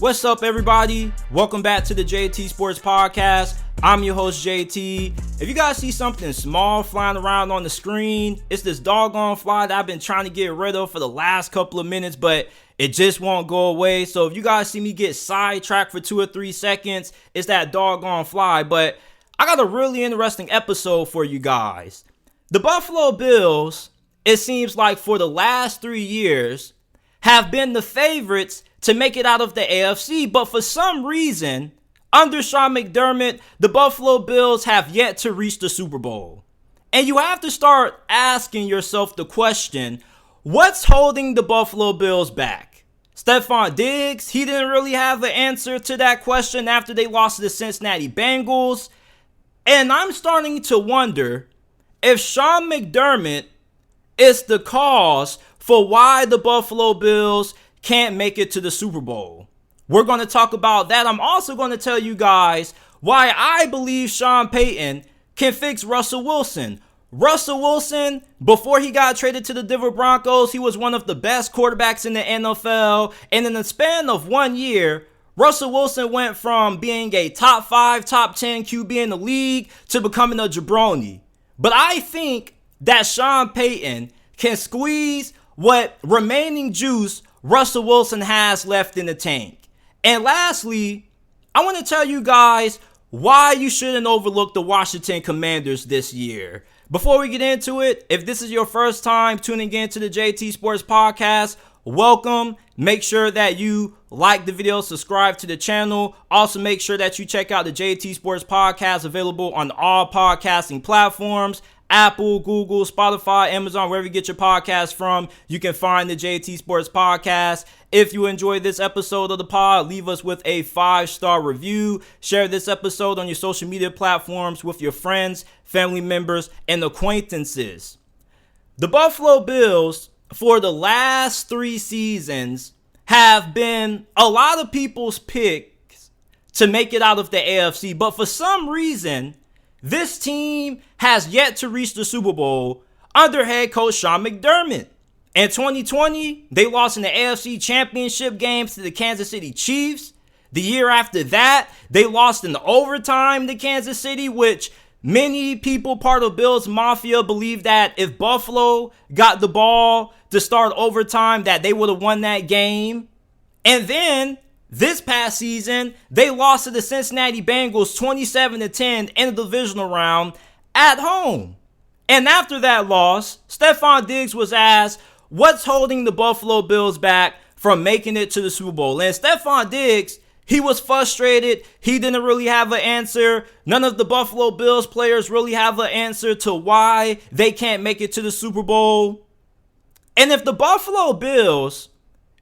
What's up, everybody? Welcome back to the JT Sports Podcast. I'm your host, JT. If you guys see something small flying around on the screen, it's this doggone fly that I've been trying to get rid of for the last couple of minutes, but it just won't go away. So if you guys see me get sidetracked for 2 or 3 seconds, it's that doggone fly. But I got a really interesting episode for you guys. The Buffalo Bills, it seems like for the last 3 years, have been the favorites to make it out of the AFC, but for some reason, under Sean McDermott, the Buffalo Bills have yet to reach the Super Bowl. And you have to start asking yourself the question, what's holding the Buffalo Bills back? Stephon Diggs, he didn't really have an answer to that question after they lost to the Cincinnati Bengals. And I'm starting to wonder if Sean McDermott is the cause for why the Buffalo Bills can't make it to the Super Bowl. We're going to talk about that. I'm also going to tell you guys why I believe Sean Payton can fix Russell Wilson. Russell Wilson, before he got traded to the Denver Broncos, he was one of the best quarterbacks in the NFL. And in the span of 1 year, Russell Wilson went from being a top 5, top 10 QB in the league to becoming a jabroni. But I think that Sean Payton can squeeze what remaining juice Russell Wilson has left in the tank. And lastly, I want to tell you guys why you shouldn't overlook the Washington Commanders this year. Before we get into it, if this is your first time tuning in to the JT Sports Podcast, welcome. Make sure that you like the video, subscribe to the channel. Also, make sure that you check out the JT Sports Podcast, available on all podcasting platforms. Apple, Google, Spotify, Amazon, wherever you get your podcast from, you can find the JT Sports Podcast. If you enjoyed this episode of the pod, leave us with a 5-star review. Share this episode on your social media platforms with your friends, family members, and acquaintances. The Buffalo Bills, for the last 3 seasons, have been a lot of people's picks to make it out of the AFC, but for some reason, this team has yet to reach the Super Bowl under head coach Sean McDermott. In 2020, they lost in the AFC Championship games to the Kansas City Chiefs. The year after that, they lost in the overtime to Kansas City, which many people part of Bills Mafia believe that if Buffalo got the ball to start overtime, that they would have won that game. And then this past season, they lost to the Cincinnati Bengals 27-10 in the divisional round at home. And after that loss, Stephon Diggs was asked, what's holding the Buffalo Bills back from making it to the Super Bowl? And Stephon Diggs, he was frustrated. He didn't really have an answer. None of the Buffalo Bills players really have an answer to why they can't make it to the Super Bowl. And if the Buffalo Bills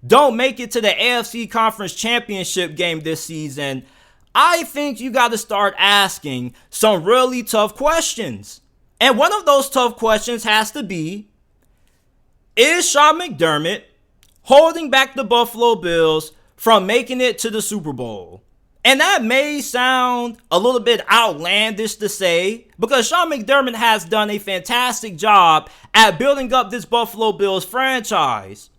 don't make it to the AFC Conference Championship game this season, I think you got to start asking some really tough questions. And one of those tough questions has to be, is Sean McDermott holding back the Buffalo Bills from making it to the Super Bowl? And that may sound a little bit outlandish to say, because Sean McDermott has done a fantastic job at building up this Buffalo Bills franchise.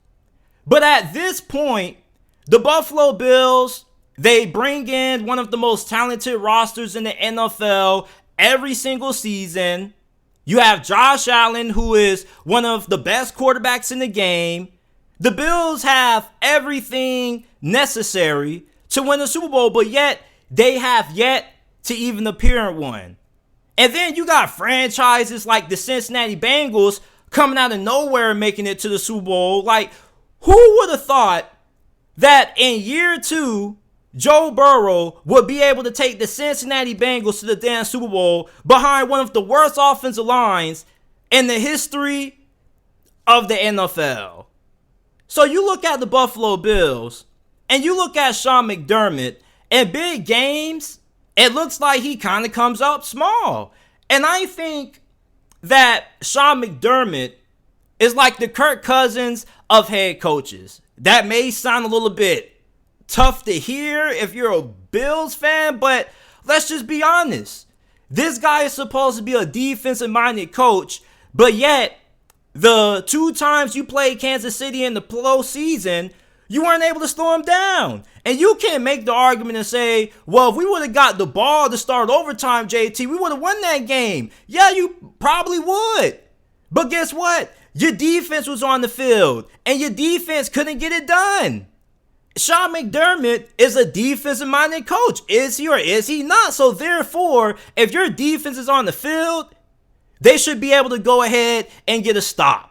But at this point, the Buffalo Bills, they bring in one of the most talented rosters in the NFL every single season. You have Josh Allen, who is one of the best quarterbacks in the game. The Bills have everything necessary to win the Super Bowl, but yet they have yet to even appear in one. And then you got franchises like the Cincinnati Bengals coming out of nowhere and making it to the Super Bowl. Like, who would have thought that in year 2, Joe Burrow would be able to take the Cincinnati Bengals to the damn Super Bowl behind one of the worst offensive lines in the history of the NFL? So you look at the Buffalo Bills and you look at Sean McDermott, in big games, it looks like he kind of comes up small. And I think that Sean McDermott is like the Kirk Cousins of head coaches. That may sound a little bit tough to hear if you're a Bills fan, but let's just be honest. This guy is supposed to be a defensive-minded coach, but yet the 2 times you played Kansas City in the postseason, You weren't able to slow him down. And you can't make the argument and say, well, if we would have got the ball to start overtime, JT, we would have won that game. Yeah, you probably would. But guess what? Your defense was on the field, and your defense couldn't get it done. Sean McDermott is a defensive-minded coach. Is he or is he not? So therefore, if your defense is on the field, they should be able to go ahead and get a stop.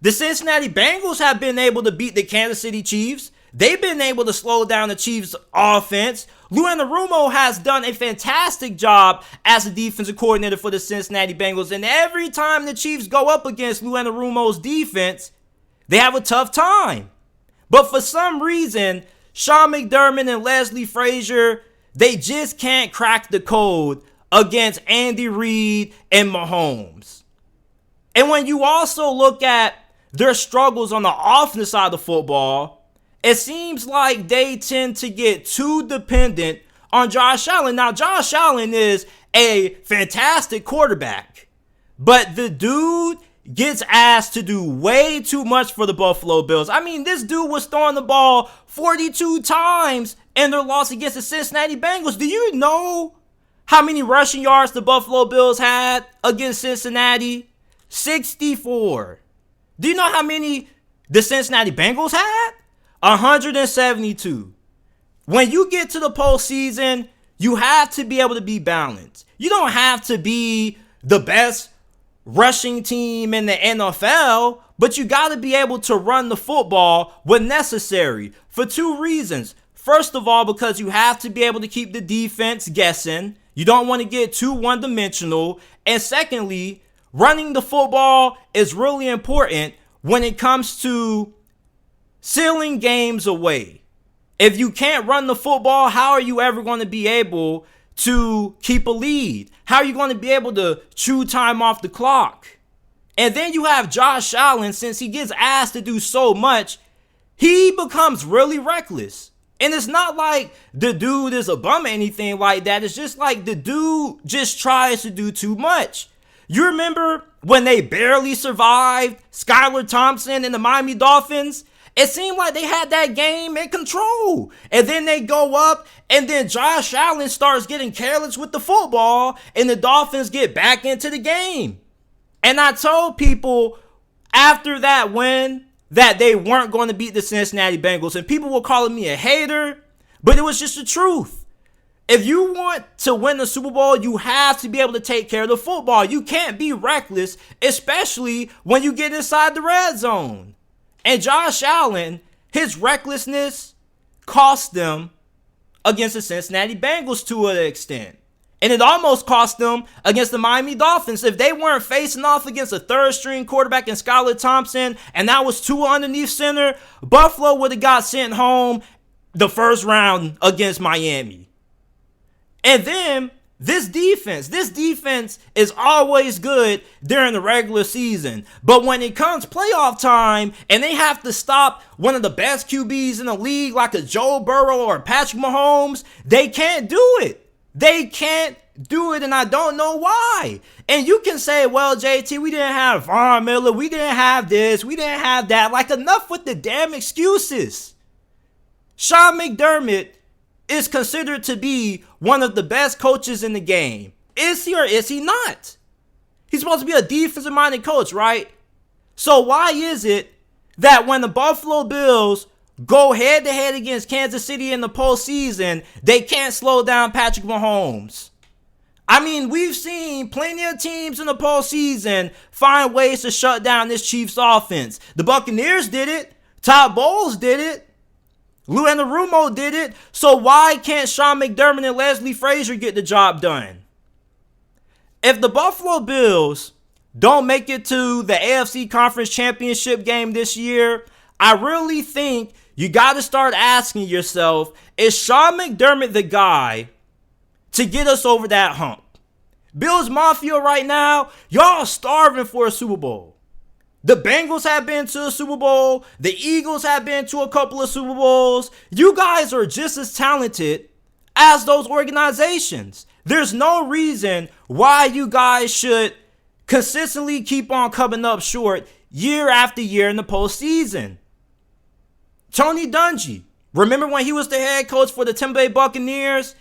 The Cincinnati Bengals have been able to beat the Kansas City Chiefs. They've been able to slow down the Chiefs' offense. Lou Anarumo has done a fantastic job as a defensive coordinator for the Cincinnati Bengals. And every time the Chiefs go up against Lou Anarumo's defense, they have a tough time. But for some reason, Sean McDermott and Leslie Frazier, they just can't crack the code against Andy Reid and Mahomes. And when you also look at their struggles on the offensive side of the football, it seems like they tend to get too dependent on Josh Allen. Now, Josh Allen is a fantastic quarterback, but the dude gets asked to do way too much for the Buffalo Bills. I mean, this dude was throwing the ball 42 times in their loss against the Cincinnati Bengals. Do you know how many rushing yards the Buffalo Bills had against Cincinnati? 64. Do you know how many the Cincinnati Bengals had? 172. When you get to the postseason, you have to be able to be balanced. You don't have to be the best rushing team in the NFL, but you got to be able to run the football when necessary for two reasons. First of all, because you have to be able to keep the defense guessing. You don't want to get too one-dimensional. And secondly, running the football is really important when it comes to sealing games away. If you can't run the football, how are you ever going to be able to keep a lead? How are you going to be able to chew time off the clock? And then you have Josh Allen, since he gets asked to do so much, he becomes really reckless. And it's not like the dude is a bum or anything like that. It's just like the dude just tries to do too much. You remember when they barely survived Skylar Thompson and the Miami Dolphins? It seemed like they had that game in control. And then they go up, and then Josh Allen starts getting careless with the football, and the Dolphins get back into the game. And I told people after that win that they weren't going to beat the Cincinnati Bengals. And people were calling me a hater, but it was just the truth. If you want to win the Super Bowl, you have to be able to take care of the football. You can't be reckless, especially when you get inside the red zone. And Josh Allen, his recklessness cost them against the Cincinnati Bengals to an extent. And it almost cost them against the Miami Dolphins. If they weren't facing off against a third-string quarterback in Skylar Thompson, and that was two underneath center, Buffalo would have got sent home the first round against Miami. And then this defense is always good during the regular season. But when it comes playoff time and they have to stop one of the best QBs in the league like a Joe Burrow or Patrick Mahomes, they can't do it. They can't do it, and I don't know why. And you can say, well, JT, we didn't have Von Miller, we didn't have this, we didn't have that. Like, enough with the damn excuses. Sean McDermott is considered to be one of the best coaches in the game. Is he or is he not? He's supposed to be a defensive-minded coach, right? So why is it that when the Buffalo Bills go head-to-head against Kansas City in the postseason, they can't slow down Patrick Mahomes? I mean, we've seen plenty of teams in the postseason find ways to shut down this Chiefs offense. The Buccaneers did it. Todd Bowles did it. Lou Anarumo did it. So why can't Sean McDermott and Leslie Frazier get the job done? If the Buffalo Bills don't make it to the AFC Conference Championship game this year, I really think you got to start asking yourself, is Sean McDermott the guy to get us over that hump? Bills Mafia right now, y'all starving for a Super Bowl. The Bengals have been to a Super Bowl. The Eagles have been to a couple of Super Bowls. You guys are just as talented as those organizations. There's no reason why you guys should consistently keep on coming up short year after year in the postseason. Tony Dungy. Remember when he was the head coach for the Tampa Bay Buccaneers?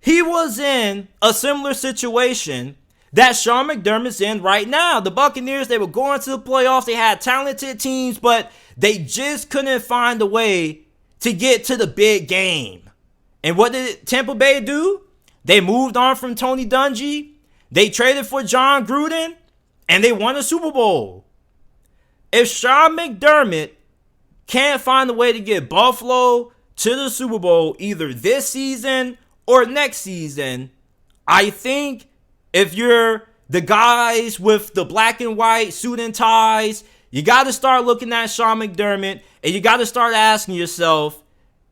He was in a similar situation that Sean McDermott's in right now. The Buccaneers, they were going to the playoffs. They had talented teams, but they just couldn't find a way to get to the big game. And what did Tampa Bay do? They moved on from Tony Dungy. They traded for John Gruden, and they won a Super Bowl. If Sean McDermott can't find a way to get Buffalo to the Super Bowl either this season or next season, I think if you're the guys with the black and white suit and ties, you got to start looking at Sean McDermott and you got to start asking yourself,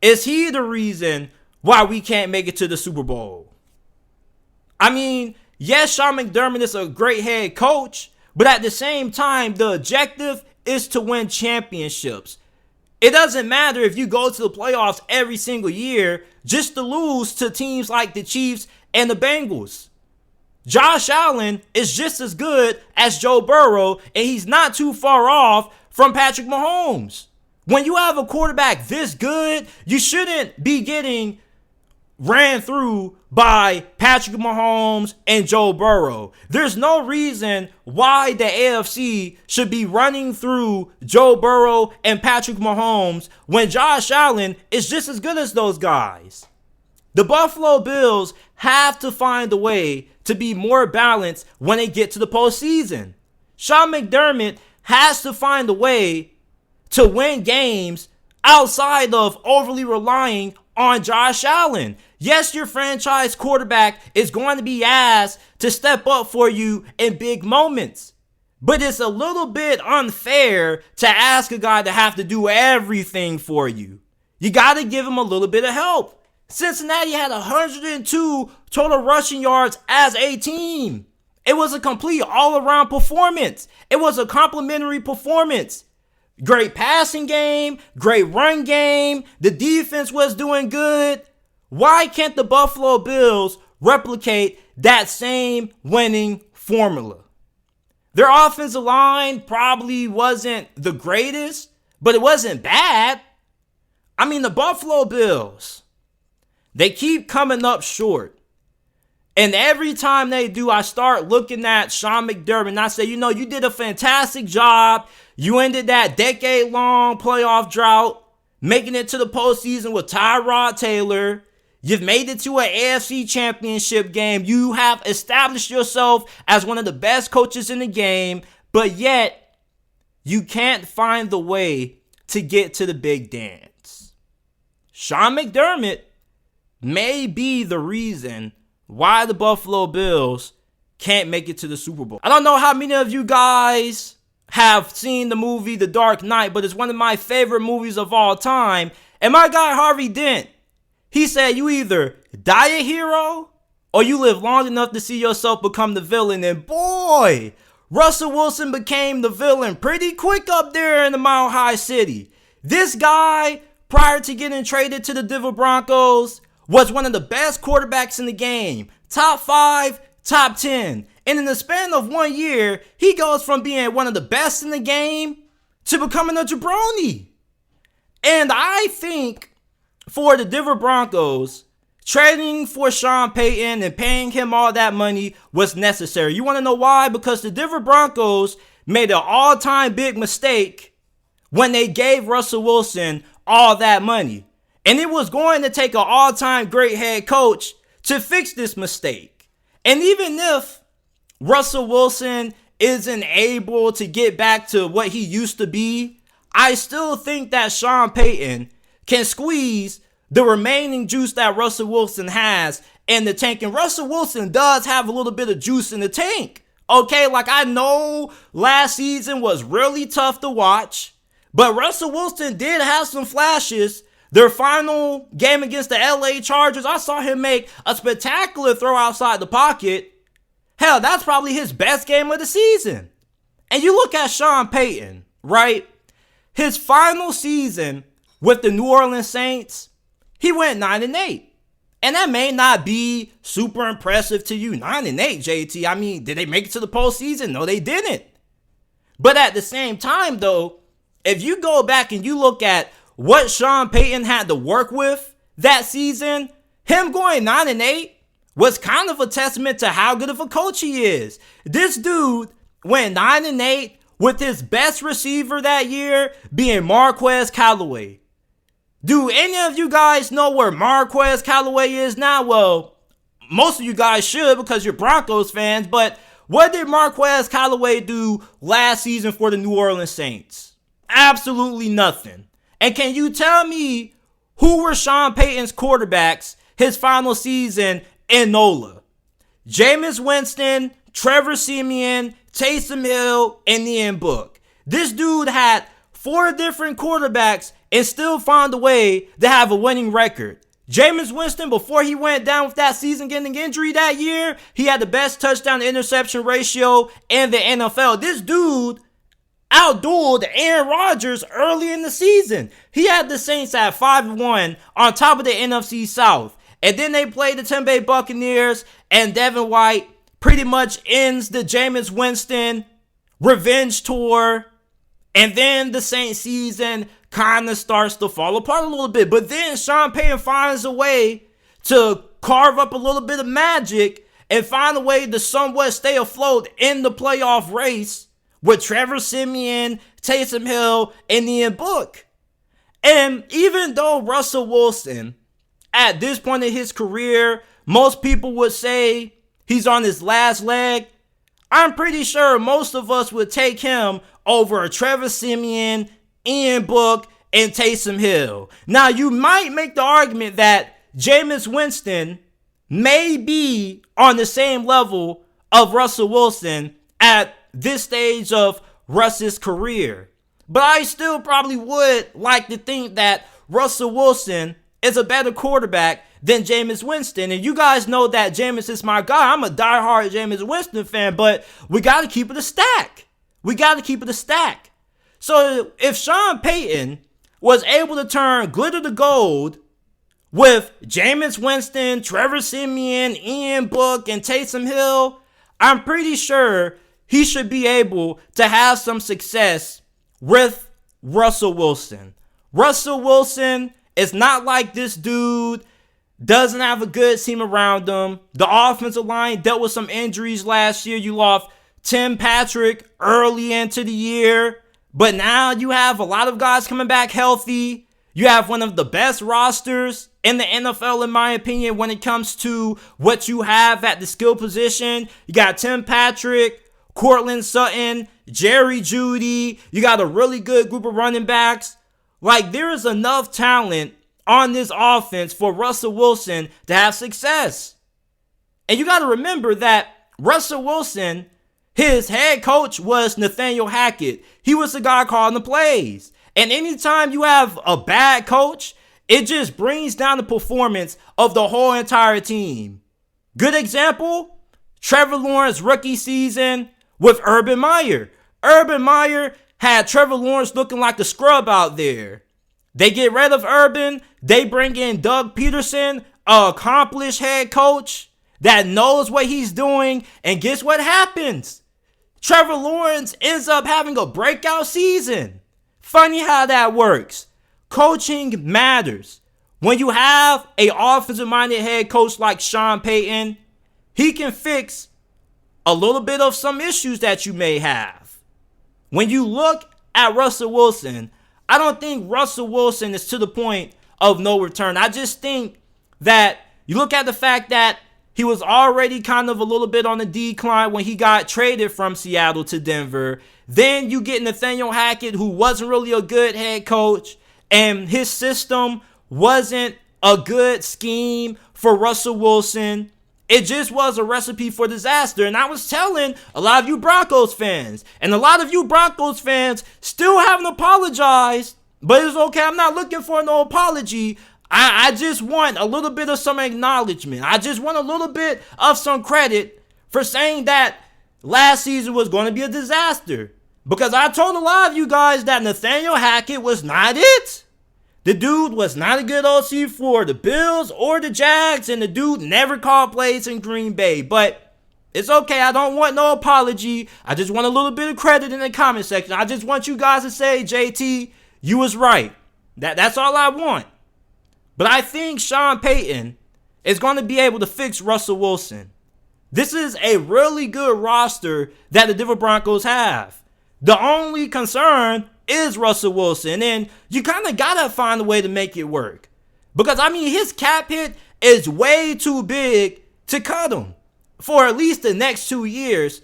is he the reason why we can't make it to the Super Bowl? I mean, yes, Sean McDermott is a great head coach, but at the same time, the objective is to win championships. It doesn't matter if you go to the playoffs every single year just to lose to teams like the Chiefs and the Bengals. Josh Allen is just as good as Joe Burrow, and he's not too far off from Patrick Mahomes. When you have a quarterback this good, you shouldn't be getting ran through by Patrick Mahomes and Joe Burrow. There's no reason why the AFC should be running through Joe Burrow and Patrick Mahomes when Josh Allen is just as good as those guys. The Buffalo Bills have to find a way to be more balanced when they get to the postseason. Sean McDermott has to find a way to win games outside of overly relying on Josh Allen. Yes, your franchise quarterback is going to be asked to step up for you in big moments. But it's a little bit unfair to ask a guy to have to do everything for you. You got to give him a little bit of help. Cincinnati had 102 total rushing yards as a team. It was a complete all-around performance. It was a complimentary performance. Great passing game, great run game. The defense was doing good. Why can't the Buffalo Bills replicate that same winning formula? Their offensive line probably wasn't the greatest, but it wasn't bad. I mean, the Buffalo Bills, they keep coming up short. And every time they do, I start looking at Sean McDermott and I say, you did a fantastic job. You ended that decade-long playoff drought, making it to the postseason with Tyrod Taylor. You've made it to an AFC championship game. You have established yourself as one of the best coaches in the game, but yet you can't find the way to get to the big dance. Sean McDermott may be the reason why the Buffalo Bills can't make it to the Super Bowl. I don't know how many of you guys have seen the movie The Dark Knight, but it's one of my favorite movies of all time. And my guy Harvey Dent, he said you either die a hero or you live long enough to see yourself become the villain. And boy, Russell Wilson became the villain pretty quick up there in the Mile High City. This guy, prior to getting traded to the Denver Broncos, was one of the best quarterbacks in the game. Top 5, top 10. And in the span of 1 year, he goes from being one of the best in the game to becoming a jabroni. And I think for the Denver Broncos, trading for Sean Payton and paying him all that money was necessary. You want to know why? Because the Denver Broncos made an all-time big mistake when they gave Russell Wilson all that money. And it was going to take an all-time great head coach to fix this mistake. And even if Russell Wilson isn't able to get back to what he used to be, I still think that Sean Payton can squeeze the remaining juice that Russell Wilson has in the tank. And Russell Wilson does have a little bit of juice in the tank. Okay, like I know last season was really tough to watch, but Russell Wilson did have some flashes. Their final game against the LA Chargers, I saw him make a spectacular throw outside the pocket. Hell, that's probably his best game of the season. And you look at Sean Payton, right? His final season with the New Orleans Saints, he went 9-8. And that may not be super impressive to you. 9-8, JT. I mean, did they make it to the postseason? No, they didn't. But at the same time, though, if you go back and you look at what Sean Payton had to work with that season, him going 9-8 was kind of a testament to how good of a coach he is. This dude went 9-8 with his best receiver that year being Marquez Callaway. Do any of you guys know where Marquez Callaway is now? Well, most of you guys should because you're Broncos fans, but what did Marquez Callaway do last season for the New Orleans Saints? Absolutely nothing. And can you tell me who were Sean Payton's quarterbacks his final season in NOLA? Jameis Winston, Trevor Siemian, Taysom Hill, and Ian Book. This dude had 4 different quarterbacks and still found a way to have a winning record. Jameis Winston, before he went down with that season-ending injury that year, he had the best touchdown-to-interception ratio in the NFL. This dude outdueled Aaron Rodgers early in the season. He had the Saints at 5-1 on top of the NFC South. And then they played the Tampa Bay Buccaneers, and Devin White pretty much ends the Jameis Winston revenge tour. And then the Saints season kind of starts to fall apart a little bit. But then Sean Payton finds a way to carve up a little bit of magic and find a way to somewhat stay afloat in the playoff race with Trevor Siemian, Taysom Hill, and Ian Book. And even though Russell Wilson, at this point in his career, most people would say he's on his last leg, I'm pretty sure most of us would take him over Trevor Siemian, Ian Book, and Taysom Hill. Now, you might make the argument that Jameis Winston may be on the same level of Russell Wilson at this stage of Russ's career. But I still probably would like to think that Russell Wilson is a better quarterback than Jameis Winston. And you guys know that Jameis is my guy. I'm a diehard Jameis Winston fan, but we got to keep it a stack. We got to keep it a stack. So if Sean Payton was able to turn glitter to gold with Jameis Winston, Trevor Siemian, Ian Book, and Taysom Hill, I'm pretty sure he should be able to have some success with Russell Wilson. Russell Wilson is not like this dude, doesn't have a good team around him. The offensive line dealt with some injuries last year. You lost Tim Patrick early into the year, but now you have a lot of guys coming back healthy. You have one of the best rosters in the NFL, in my opinion, when it comes to what you have at the skill position. You got Tim Patrick, Cortland Sutton, Jerry Jeudy. You got a really good group of running backs. Like, there is enough talent on this offense for Russell Wilson to have success. And you got to remember that Russell Wilson, his head coach was Nathaniel Hackett. He was the guy calling the plays. And anytime you have a bad coach, it just brings down the performance of the whole entire team. Good example, Trevor Lawrence rookie season with Urban Meyer. Urban Meyer had Trevor Lawrence looking like a scrub out there. They get rid of Urban. They bring in Doug Peterson, an accomplished head coach that knows what he's doing. And guess what happens? Trevor Lawrence ends up having a breakout season. Funny how that works. Coaching matters. When you have an offensive-minded head coach like Sean Payton, he can fix a little bit of some issues that you may have. When you look at Russell Wilson, I don't think Russell Wilson is to the point of no return. I just think that you look at the fact that he was already kind of a little bit on the decline when he got traded from Seattle to Denver. Then you get Nathaniel Hackett, who wasn't really a good head coach, and his system wasn't a good scheme for Russell Wilson. It just was a recipe for disaster. And I was telling a lot of you Broncos fans, and a lot of you Broncos fans still haven't apologized, but it's okay. I'm not looking for no apology. I just want a little bit of some acknowledgement. I just want a little bit of some credit for saying that last season was going to be a disaster. Because I told a lot of you guys that Nathaniel Hackett was not it. The dude was not a good OC for the Bills or the Jags, and the dude never called plays in Green Bay. But it's okay. I don't want no apology. I just want a little bit of credit in the comment section. I just want you guys to say, JT, you was right. That's all I want. But I think Sean Payton is going to be able to fix Russell Wilson. This is a really good roster that the Denver Broncos have. The only concern is Russell Wilson, and you kind of got to find a way to make it work. Because, his cap hit is way too big to cut him for at least the next 2 years.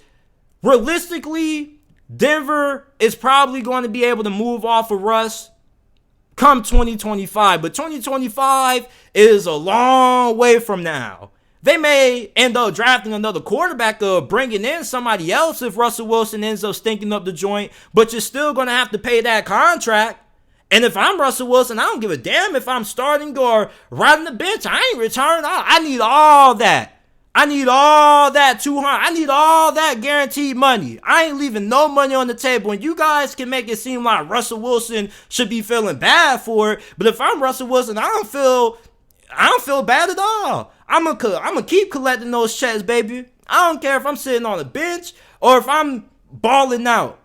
Realistically, Denver is probably going to be able to move off of Russ come 2025. But 2025 is a long way from now. They may end up drafting another quarterback or bringing in somebody else if Russell Wilson ends up stinking up the joint. But you're still going to have to pay that contract. And if I'm Russell Wilson, I don't give a damn if I'm starting or riding the bench. I ain't returning. I need all that. I need all that 200. I need all that guaranteed money. I ain't leaving no money on the table. And you guys can make it seem like Russell Wilson should be feeling bad for it. But if I'm Russell Wilson, I don't feel bad at all. I'm gonna keep collecting those checks, baby. I don't care if I'm sitting on the bench or if I'm balling out.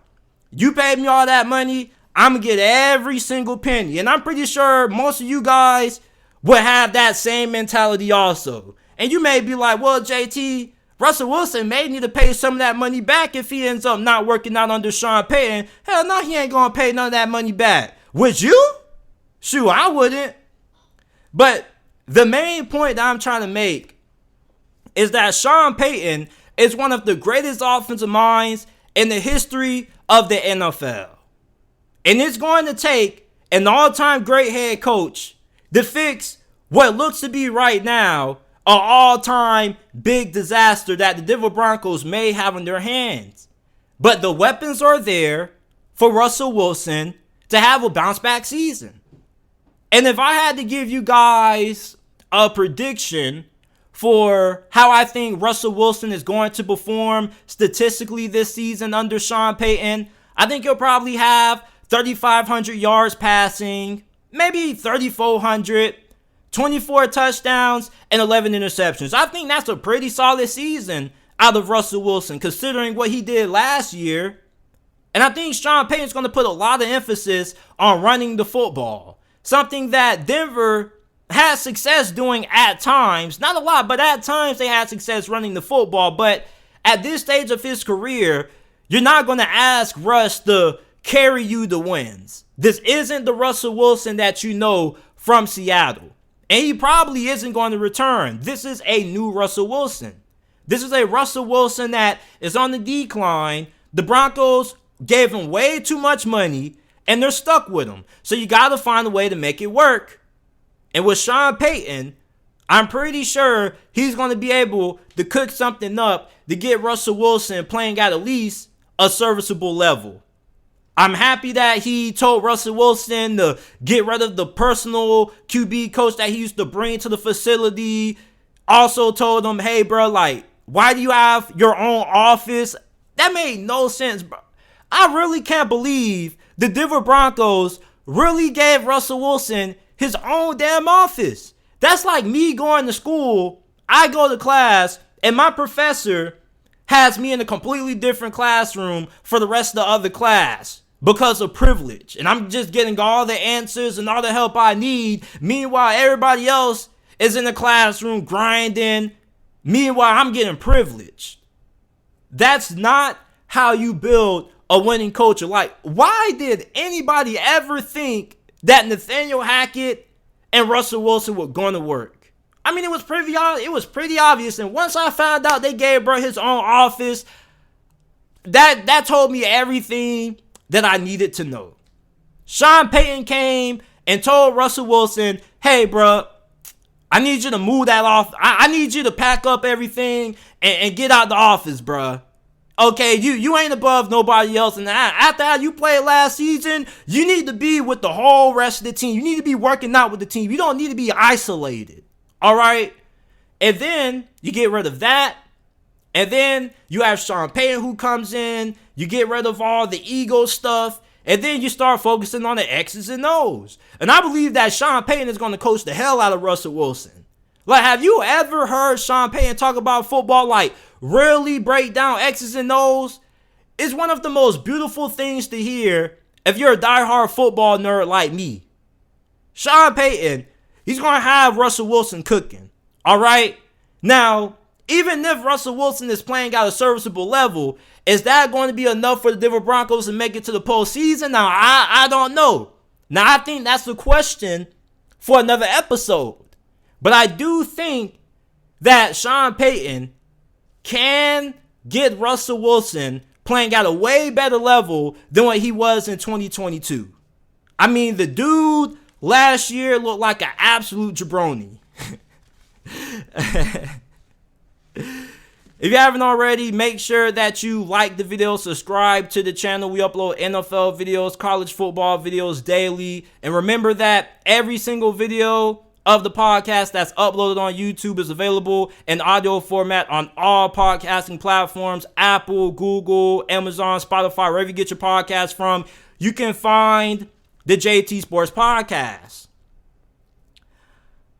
You paid me all that money, I'm gonna get every single penny. And I'm pretty sure most of you guys would have that same mentality also. And you may be like, well, JT, Russell Wilson may need to pay some of that money back if he ends up not working out under Sean Payton. Hell no, he ain't gonna pay none of that money back. Would you? Shoot, I wouldn't. But the main point that I'm trying to make is that Sean Payton is one of the greatest offensive minds in the history of the NFL. And it's going to take an all-time great head coach to fix what looks to be right now an all-time big disaster that the Denver Broncos may have in their hands. But the weapons are there for Russell Wilson to have a bounce-back season. And if I had to give you guys a prediction for how I think Russell Wilson is going to perform statistically this season under Sean Payton, I think he'll probably have 3,500 yards passing, maybe 3,400, 24 touchdowns, and 11 interceptions. I think that's a pretty solid season out of Russell Wilson, considering what he did last year. And I think Sean Payton's going to put a lot of emphasis on running the football, something that Denver has success doing at times. Not a lot, but at times they had success running the football. But at this stage of his career, you're not going to ask Russ to carry you the wins. This isn't the Russell Wilson that you know from Seattle. And he probably isn't going to return. This is a new Russell Wilson. This is a Russell Wilson that is on the decline. The Broncos gave him way too much money, and they're stuck with him. So you got to find a way to make it work. And with Sean Payton, I'm pretty sure he's going to be able to cook something up to get Russell Wilson playing at least a serviceable level. I'm happy that he told Russell Wilson to get rid of the personal QB coach that he used to bring to the facility. Also told him, hey, bro, why do you have your own office? That made no sense, bro. I really can't believe the Denver Broncos really gave Russell Wilson his own damn office. That's like me going to school. I go to class, and my professor has me in a completely different classroom for the rest of the other class because of privilege. And I'm just getting all the answers and all the help I need. Meanwhile, everybody else is in the classroom grinding. Meanwhile, I'm getting privileged. That's not how you build a winning culture. Why did anybody ever think that Nathaniel Hackett and Russell Wilson were going to work? It was pretty obvious. And once I found out they gave bro his own office, that told me everything that I needed to know. Sean Payton came and told Russell Wilson, hey, bro, I need you to move that off. I need you to pack up everything and get out the office, bro. Okay, you ain't above nobody else. And after how you played last season, you need to be with the whole rest of the team. You need to be working out with the team. You don't need to be isolated. All right? And then you get rid of that. And then you have Sean Payton who comes in. You get rid of all the ego stuff. And then you start focusing on the X's and O's. And I believe that Sean Payton is going to coach the hell out of Russell Wilson. Have you ever heard Sean Payton talk about football, really break down X's and O's? It's one of the most beautiful things to hear if you're a diehard football nerd like me. Sean Payton, he's going to have Russell Wilson cooking. All right? Now, even if Russell Wilson is playing at a serviceable level, is that going to be enough for the Denver Broncos to make it to the postseason? Now, I don't know. Now, I think that's the question for another episode. But I do think that Sean Payton can get Russell Wilson playing at a way better level than what he was in 2022. I mean, the dude last year looked like an absolute jabroni. If you haven't already, make sure that you like the video, subscribe to the channel. We upload NFL videos, college football videos daily. And remember that every single video of the podcast that's uploaded on YouTube is available in audio format on all podcasting platforms: Apple, Google, Amazon, Spotify, wherever you get your podcast from. You can find the JT Sports Podcast.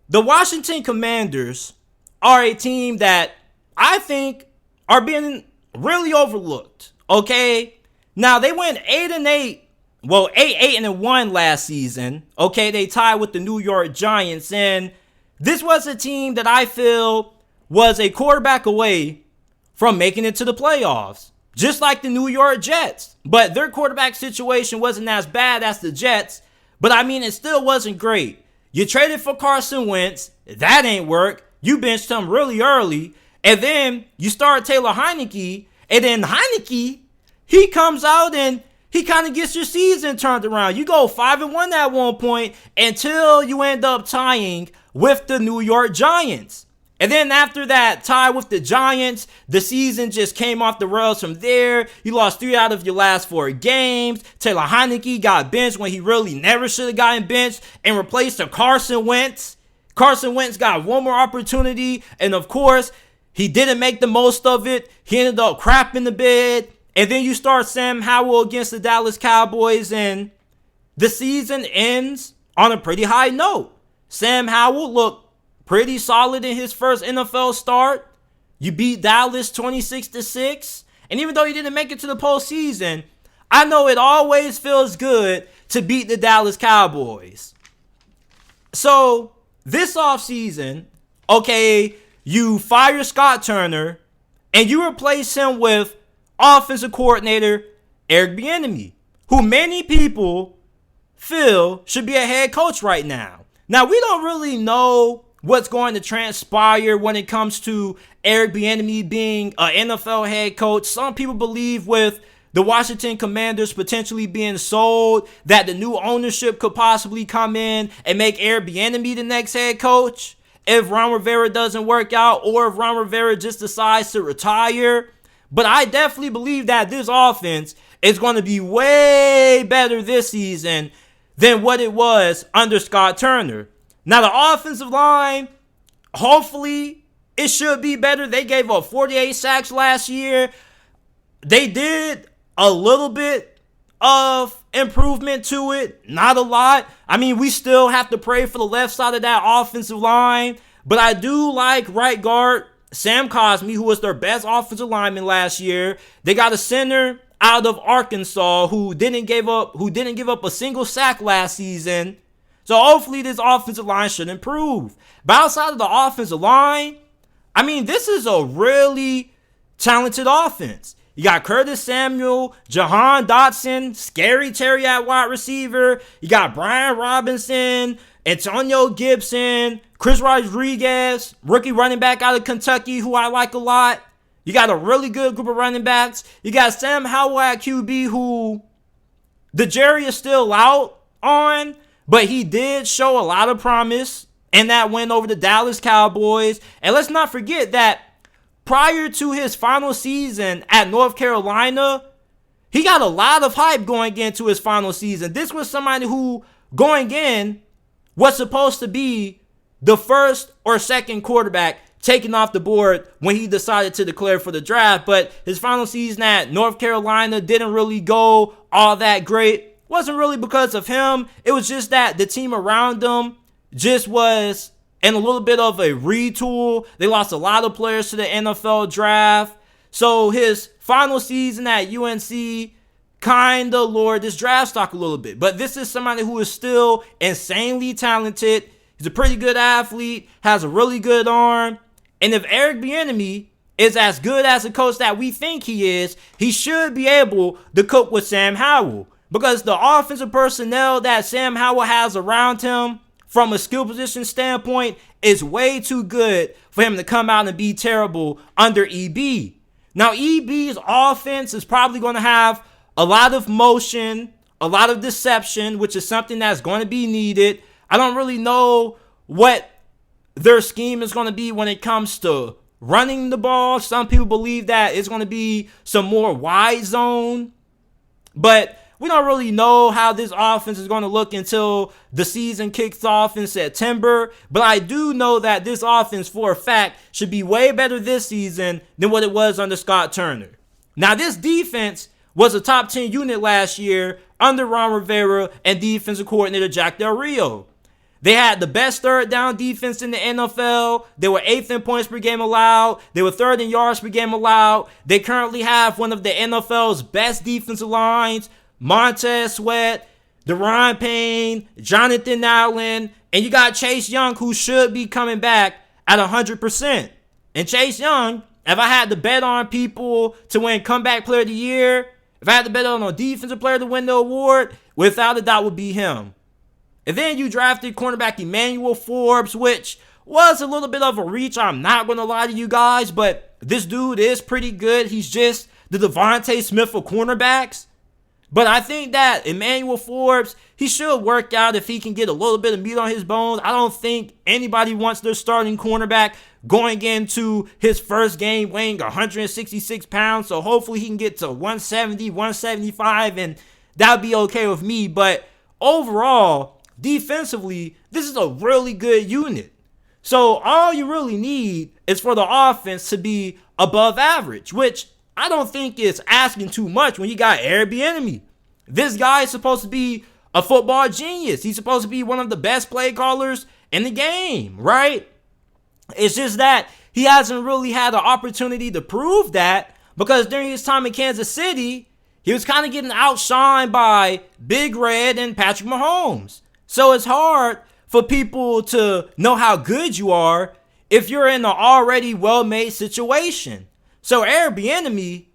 The Washington Commanders are a team that I think are being really overlooked. Okay, now they went 8-8. Well, 8-1 last season. Okay, they tied with the New York Giants, and this was a team that I feel was a quarterback away from making it to the playoffs, just like the New York Jets. But their quarterback situation wasn't as bad as the Jets, but I mean, it still wasn't great. You traded for Carson Wentz. That ain't work. You benched him really early. And then you start Taylor Heineke. And then Heineke, he comes out and he kind of gets your season turned around. You go 5-1 at one point until you end up tying with the New York Giants. And then after that tie with the Giants, the season just came off the rails from there. You lost 3 out of your last 4 games. Taylor Heineke got benched when he really never should have gotten benched and replaced to Carson Wentz. Carson Wentz got one more opportunity, and of course, he didn't make the most of it. He ended up crapping the bed. And then you start Sam Howell against the Dallas Cowboys, and the season ends on a pretty high note. Sam Howell looked pretty solid in his first NFL start. You beat Dallas 26-6. And even though you didn't make it to the postseason, I know it always feels good to beat the Dallas Cowboys. So this offseason, okay, you fire Scott Turner and you replace him with offensive coordinator Eric Bieniemy, who many people feel should be a head coach right now. Now, we don't really know what's going to transpire when it comes to Eric Bieniemy being an NFL head coach. Some people believe with the Washington Commanders potentially being sold that the new ownership could possibly come in and make Eric Bieniemy the next head coach if Ron Rivera doesn't work out, or if Ron Rivera just decides to retire. But I definitely believe that this offense is going to be way better this season than what it was under Scott Turner. Now, the offensive line, hopefully it should be better. They gave up 48 sacks last year. They did a little bit of improvement to it, not a lot. I mean, we still have to pray for the left side of that offensive line, but I do like right guard Sam Cosmi, who was their best offensive lineman last year. They got a center out of Arkansas who didn't give up a single sack last season. So hopefully this offensive line should improve. But outside of the offensive line, I mean, this is a really talented offense. You got Curtis Samuel, Jahan Dotson, Scary Terry at wide receiver. You got Brian Robinson, Antonio Gibson, Chris Rodriguez, rookie running back out of Kentucky, who I like a lot. You got a really good group of running backs. You got Sam Howell at QB, who the jury is still out on, but he did show a lot of promise in that win over the Dallas Cowboys. And let's not forget that prior to his final season at North Carolina, he got a lot of hype going into his final season. This was somebody who, going in, was supposed to be the first or second quarterback taken off the board when he decided to declare for the draft. But his final season at North Carolina didn't really go all that great. Wasn't really because of him. It was just that the team around him just was in a little bit of a retool. They lost a lot of players to the NFL draft. So his final season at UNC kind of lowered this draft stock a little bit. But this is somebody who is still insanely talented. He's a pretty good athlete, has a really good arm. And if Eric Bieniemy is as good as a coach that we think he is, he should be able to cook with Sam Howell. Because the offensive personnel that Sam Howell has around him from a skill position standpoint is way too good for him to come out and be terrible under EB. Now, EB's offense is probably going to have a lot of motion, a lot of deception, which is something that's going to be needed. I don't really know what their scheme is going to be when it comes to running the ball. Some people believe that it's going to be some more wide zone, but we don't really know how this offense is going to look until the season kicks off in September. But I do know that this offense, for a fact, should be way better this season than what it was under Scott Turner. Now, this defense was a top 10 unit last year under Ron Rivera and defensive coordinator Jack Del Rio. They had the best third down defense in the NFL. They were 8th in points per game allowed. They were 3rd in yards per game allowed. They currently have one of the NFL's best defensive lines. Montez Sweat, Deron Payne, Jonathan Allen, and you got Chase Young, who should be coming back at 100%. And Chase Young, if I had to bet on people to win Comeback Player of the Year, if I had to bet on a defensive player to win the award, without a doubt would be him. And then you drafted cornerback Emmanuel Forbes, which was a little bit of a reach. I'm not going to lie to you guys, but this dude is pretty good. He's just the Devontae Smith of cornerbacks. But I think that Emmanuel Forbes, he should work out if he can get a little bit of meat on his bones. I don't think anybody wants their starting cornerback going into his first game weighing 166 pounds. So hopefully he can get to 170, 175, and that would be okay with me. But overall, defensively, this is a really good unit. So all you really need is for the offense to be above average, which I don't think it's asking too much when you got Eric Bieniemy. This guy is supposed to be a football genius. He's supposed to be one of the best play callers in the game, right? It's just that he hasn't really had an opportunity to prove that because during his time in Kansas City, he was kind of getting outshined by Big Red and Patrick Mahomes. So it's hard for people to know how good you are if you're in an already well-made situation. So Eric Bieniemy,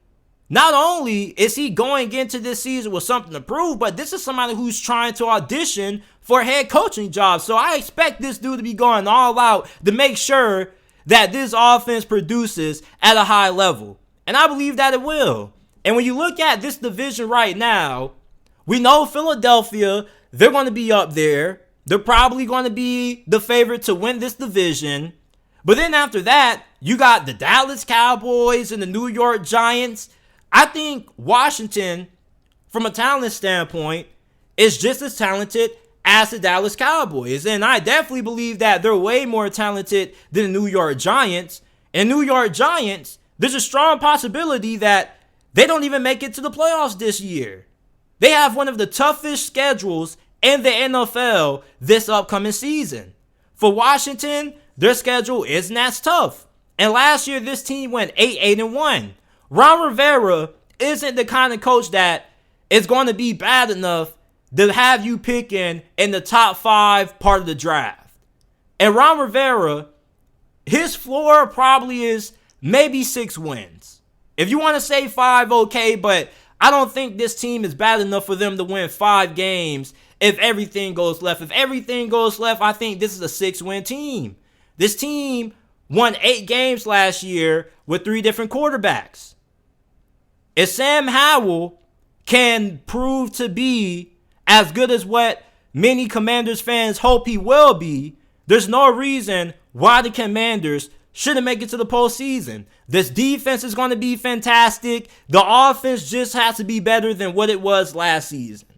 not only is he going into this season with something to prove, but this is somebody who's trying to audition for a head coaching job. So I expect this dude to be going all out to make sure that this offense produces at a high level. And I believe that it will. And when you look at this division right now, we know Philadelphia, they're going to be up there. They're probably going to be the favorite to win this division. But then after that, you got the Dallas Cowboys and the New York Giants. I think Washington, from a talent standpoint, is just as talented as the Dallas Cowboys. And I definitely believe that they're way more talented than the New York Giants. And New York Giants, there's a strong possibility that they don't even make it to the playoffs this year. They have one of the toughest schedules in the NFL this upcoming season. For Washington, their schedule isn't as tough. And last year, this team went 8-1. Ron Rivera isn't the kind of coach that is going to be bad enough to have you picking in the top 5 part of the draft. And Ron Rivera, his floor probably is maybe 6 wins. If you want to say 5, okay, but I don't think this team is bad enough for them to win 5 games if everything goes left. If everything goes left, I think this is a 6-win team. This team won 8 games last year with 3 different quarterbacks. If Sam Howell can prove to be as good as what many Commanders fans hope he will be, there's no reason why the Commanders shouldn't make it to the postseason. This defense is going to be fantastic. The offense just has to be better than what it was last season.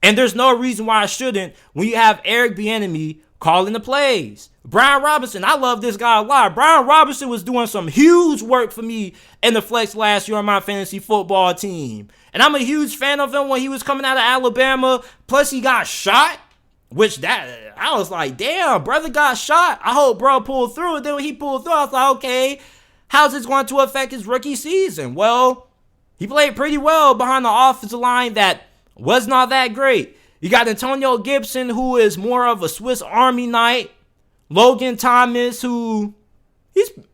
And there's no reason why I shouldn't when you have Eric Bieniemy calling the plays. Brian Robinson, I love this guy a lot. Brian Robinson was doing some huge work for me in the flex last year on my fantasy football team. And I'm a huge fan of him when he was coming out of Alabama. Plus, he got shot, which that I was like, damn, brother got shot. I hope bro pulled through. And then when he pulled through, I was like, okay, how's this going to affect his rookie season? Well, He played pretty well behind the offensive line that was not that great. You got Antonio Gibson, who is more of a Swiss Army knife. Logan Thomas, who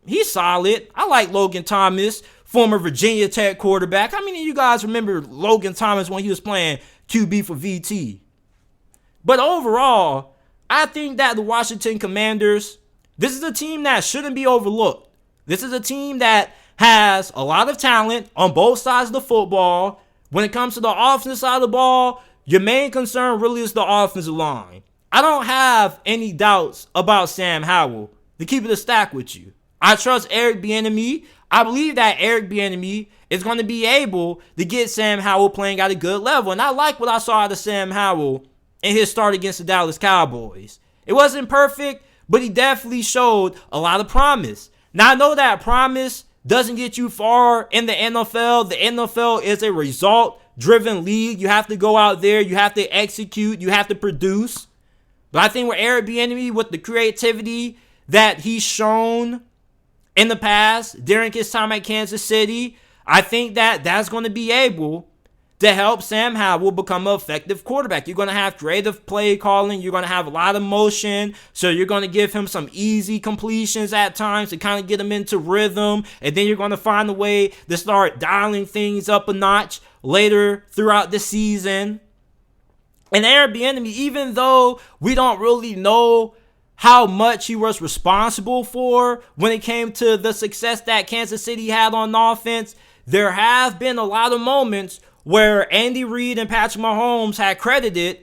he's solid. I like Logan Thomas, former Virginia Tech quarterback. How many of you guys remember Logan Thomas when he was playing QB for VT? But overall, I think that the Washington Commanders, this is a team that shouldn't be overlooked. This is a team that has a lot of talent on both sides of the football. When it comes to the offensive side of the ball, your main concern really is the offensive line. I don't have any doubts about Sam Howell. To keep it a stack with you, I trust Eric Bieniemy. I believe that Eric Bieniemy is going to be able to get Sam Howell playing at a good level. And I like what I saw out of Sam Howell in his start against the Dallas Cowboys. It wasn't perfect, but he definitely showed a lot of promise. Now, I know that promise doesn't get you far in the NFL. The NFL is a result-driven league. You have to go out there. You have to execute. You have to produce. But I think with Eric Bieniemy, with the creativity that he's shown in the past during his time at Kansas City, I think that that's going to be able to help Sam Howell become an effective quarterback. You're going to have creative play calling. You're going to have a lot of motion. So you're going to give him some easy completions at times to kind of get him into rhythm. And then you're going to find a way to start dialing things up a notch later throughout the season. And Eric Bieniemy, even though we don't really know how much he was responsible for when it came to the success that Kansas City had on offense, there have been a lot of moments where Andy Reid and Patrick Mahomes had credited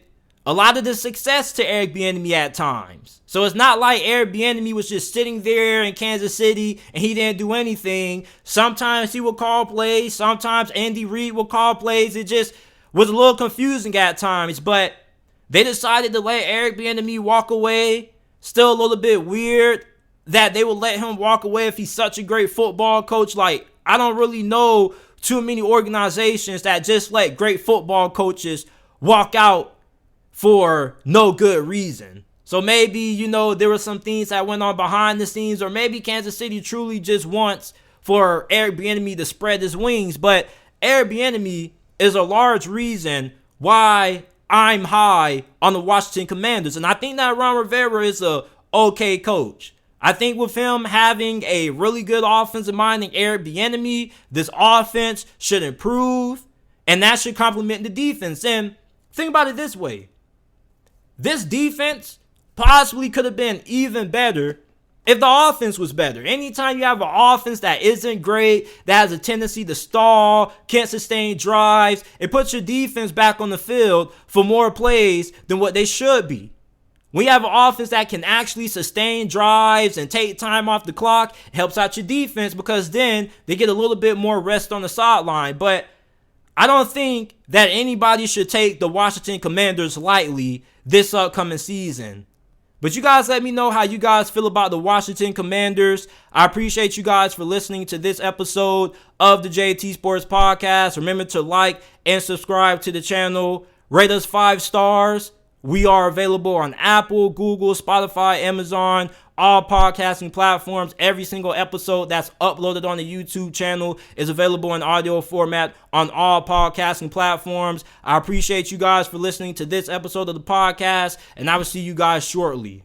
a lot of the success to Eric Bieniemy at times. So it's not like Eric Bieniemy was just sitting there in Kansas City and he didn't do anything. Sometimes he would call plays. Sometimes Andy Reid would call plays. It just was a little confusing at times. But they decided to let Eric Bieniemy walk away. Still a little bit weird that they would let him walk away if he's such a great football coach. Like, I don't really know too many organizations that just let great football coaches walk out for no good reason. So maybe, there were some things that went on behind the scenes, or maybe Kansas City truly just wants for Eric Bieniemy to spread his wings. But Eric Bieniemy is a large reason why I'm high on the Washington Commanders. And I think that Ron Rivera is a okay coach. I think with him having a really good offensive mind and Eric Bieniemy, this offense should improve, and that should complement the defense. And think about it this way. This defense possibly could have been even better if the offense was better. Anytime you have an offense that isn't great, that has a tendency to stall, can't sustain drives, it puts your defense back on the field for more plays than what they should be. When you have an offense that can actually sustain drives and take time off the clock, it helps out your defense because then they get a little bit more rest on the sideline. But I don't think that anybody should take the Washington Commanders lightly this upcoming season. But you guys let me know how you guys feel about the Washington Commanders. I appreciate you guys for listening to this episode of the JT Sports Podcast. Remember to like and subscribe to the channel. Rate us 5 stars. We are available on Apple, Google, Spotify, Amazon, all podcasting platforms. Every single episode that's uploaded on the YouTube channel is available in audio format on all podcasting platforms. I appreciate you guys for listening to this episode of the podcast, and I will see you guys shortly.